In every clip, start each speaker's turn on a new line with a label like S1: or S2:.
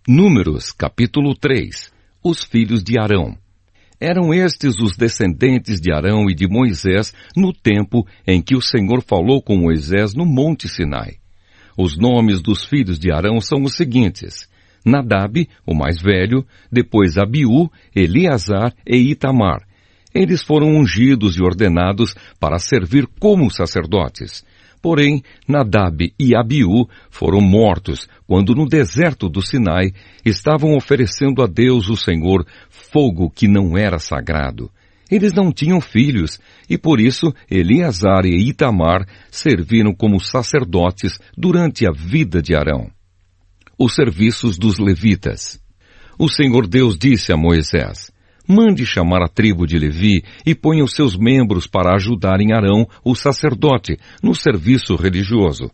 S1: Números, capítulo 3. Os filhos de Arão. Eram estes os descendentes de Arão e de Moisés no tempo em que o Senhor falou com Moisés no Monte Sinai. Os nomes dos filhos de Arão são os seguintes: Nadab, o mais velho, depois Abiú, Eleazar e Itamar. Eles foram ungidos e ordenados para servir como sacerdotes. Porém, Nadab e Abiú foram mortos quando no deserto do Sinai estavam oferecendo a Deus o Senhor fogo que não era sagrado. Eles não tinham filhos e por isso Eleazar e Itamar serviram como sacerdotes durante a vida de Arão. Os serviços dos levitas. O Senhor Deus disse a Moisés: mande chamar a tribo de Levi e ponha os seus membros para ajudarem Arão, o sacerdote, no serviço religioso.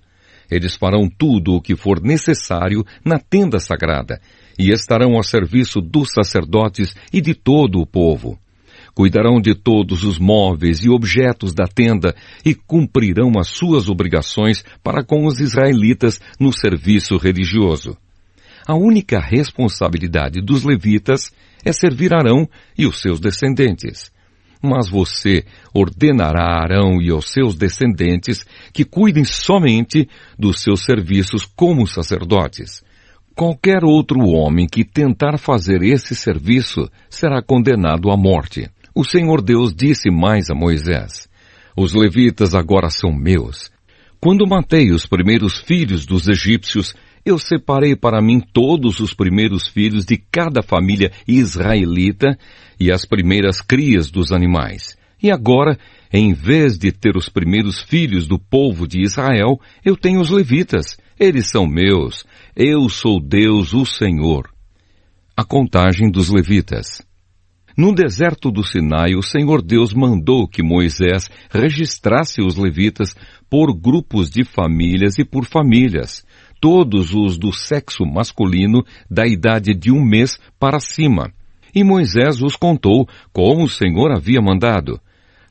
S1: Eles farão tudo o que for necessário na tenda sagrada e estarão ao serviço dos sacerdotes e de todo o povo. Cuidarão de todos os móveis e objetos da tenda e cumprirão as suas obrigações para com os israelitas no serviço religioso. A única responsabilidade dos levitas é servir Arão e os seus descendentes. Mas você ordenará a Arão e aos seus descendentes que cuidem somente dos seus serviços como sacerdotes. Qualquer outro homem que tentar fazer esse serviço será condenado à morte. O Senhor Deus disse mais a Moisés: os levitas agora são meus. Quando matei os primeiros filhos dos egípcios, eu separei para mim todos os primeiros filhos de cada família israelita e as primeiras crias dos animais. E agora, em vez de ter os primeiros filhos do povo de Israel, eu tenho os levitas. Eles são meus. Eu sou Deus, o Senhor. A contagem dos levitas. No deserto do Sinai, o Senhor Deus mandou que Moisés registrasse os levitas por grupos de famílias e por famílias, todos os do sexo masculino da idade de 1 mês para cima. E Moisés os contou como o Senhor havia mandado.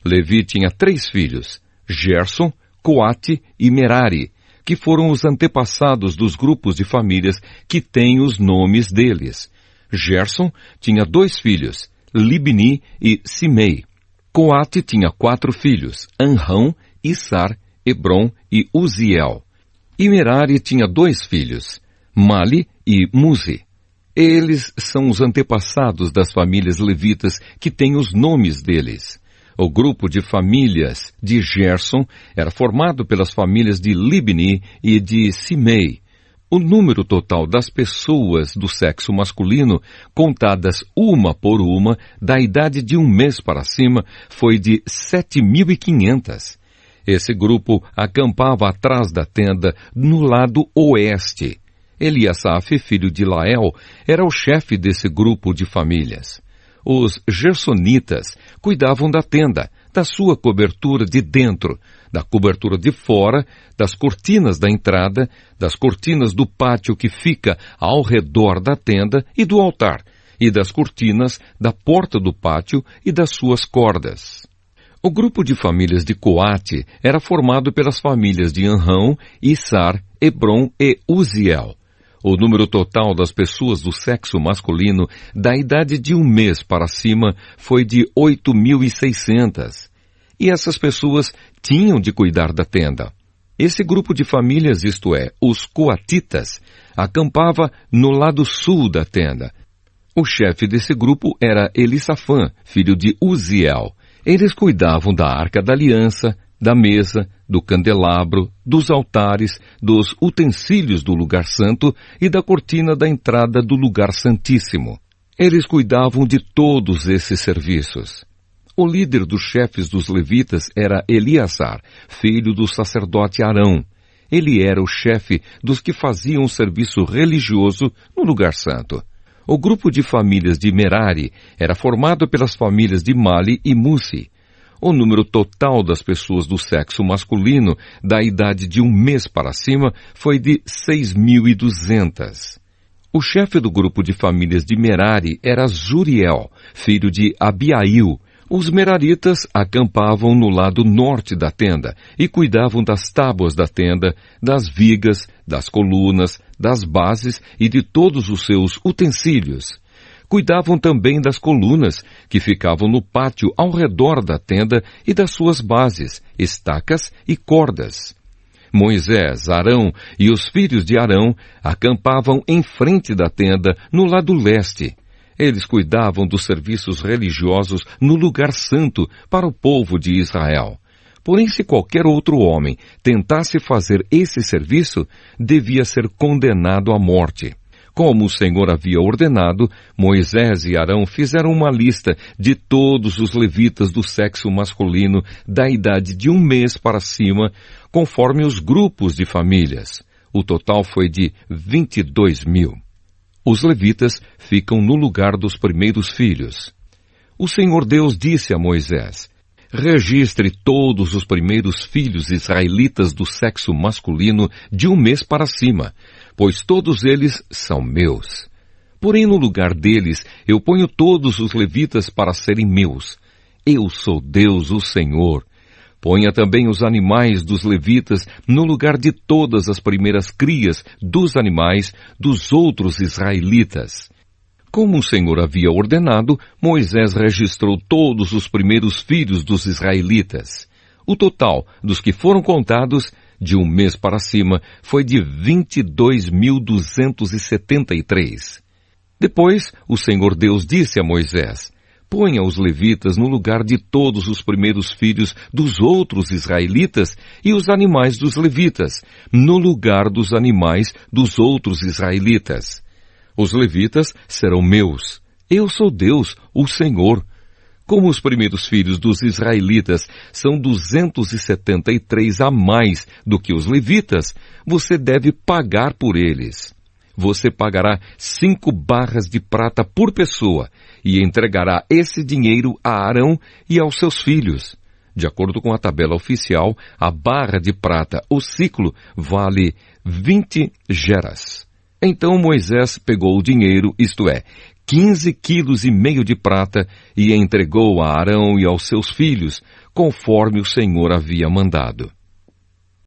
S1: Levi tinha 3 filhos, Gerson, Coate e Merari, que foram os antepassados dos grupos de famílias que têm os nomes deles. Gerson tinha 2 filhos, Libni e Simei. Coate tinha 4 filhos, Anrão, Issar, Hebron e Uziel. E Merari tinha 2 filhos, Mali e Muzi. Eles são os antepassados das famílias levitas que têm os nomes deles. O grupo de famílias de Gerson era formado pelas famílias de Libni e de Simei. O número total das pessoas do sexo masculino, contadas uma por uma, da idade de 1 mês para cima, foi de 7.500. Esse grupo acampava atrás da tenda, no lado oeste. Eliasaf, filho de Lael, era o chefe desse grupo de famílias. Os gersonitas cuidavam da tenda, da sua cobertura de dentro, da cobertura de fora, das cortinas da entrada, das cortinas do pátio que fica ao redor da tenda e do altar, e das cortinas da porta do pátio e das suas cordas. O grupo de famílias de Coate era formado pelas famílias de Anrão, Issar, Hebron e Uziel. O número total das pessoas do sexo masculino da idade de 1 mês para cima foi de 8.600. E essas pessoas tinham de cuidar da tenda. Esse grupo de famílias, isto é, os coatitas, acampava no lado sul da tenda. O chefe desse grupo era Elisafã, filho de Uziel. Eles cuidavam da arca da aliança, da mesa, do candelabro, dos altares, dos utensílios do lugar santo e da cortina da entrada do lugar santíssimo. Eles cuidavam de todos esses serviços. O líder dos chefes dos levitas era Eleazar, filho do sacerdote Arão. Ele era o chefe dos que faziam o serviço religioso no lugar santo. O grupo de famílias de Merari era formado pelas famílias de Mali e Musi. O número total das pessoas do sexo masculino da idade de 1 mês para cima foi de 6.200. O chefe do grupo de famílias de Merari era Zuriel, filho de Abiail. Os meraritas acampavam no lado norte da tenda e cuidavam das tábuas da tenda, das vigas, das colunas, das bases e de todos os seus utensílios. Cuidavam também das colunas que ficavam no pátio ao redor da tenda e das suas bases, estacas e cordas. Moisés, Arão e os filhos de Arão acampavam em frente da tenda no lado leste. Eles cuidavam dos serviços religiosos no lugar santo para o povo de Israel. Porém, se qualquer outro homem tentasse fazer esse serviço, devia ser condenado à morte. Como o Senhor havia ordenado, Moisés e Arão fizeram uma lista de todos os levitas do sexo masculino da idade de 1 mês para cima, conforme os grupos de famílias. O total foi de 22.000. Os levitas ficam no lugar dos primeiros filhos. O Senhor Deus disse a Moisés: registre todos os primeiros filhos israelitas do sexo masculino de 1 mês para cima, pois todos eles são meus. Porém, no lugar deles, eu ponho todos os levitas para serem meus. Eu sou Deus, o Senhor. Ponha também os animais dos levitas no lugar de todas as primeiras crias dos animais dos outros israelitas. Como o Senhor havia ordenado, Moisés registrou todos os primeiros filhos dos israelitas. O total dos que foram contados, de 1 mês para cima, foi de 22.273. Depois, o Senhor Deus disse a Moisés: ponha os levitas no lugar de todos os primeiros filhos dos outros israelitas e os animais dos levitas, no lugar dos animais dos outros israelitas. Os levitas serão meus. Eu sou Deus, o Senhor. Como os primeiros filhos dos israelitas são 273 a mais do que os levitas, você deve pagar por eles. Você pagará 5 barras de prata por pessoa e entregará esse dinheiro a Arão e aos seus filhos. De acordo com a tabela oficial, a barra de prata, o ciclo, vale 20 geras. Então Moisés pegou o dinheiro, isto é, 15,5 quilos de prata, e entregou a Arão e aos seus filhos, conforme o Senhor havia mandado.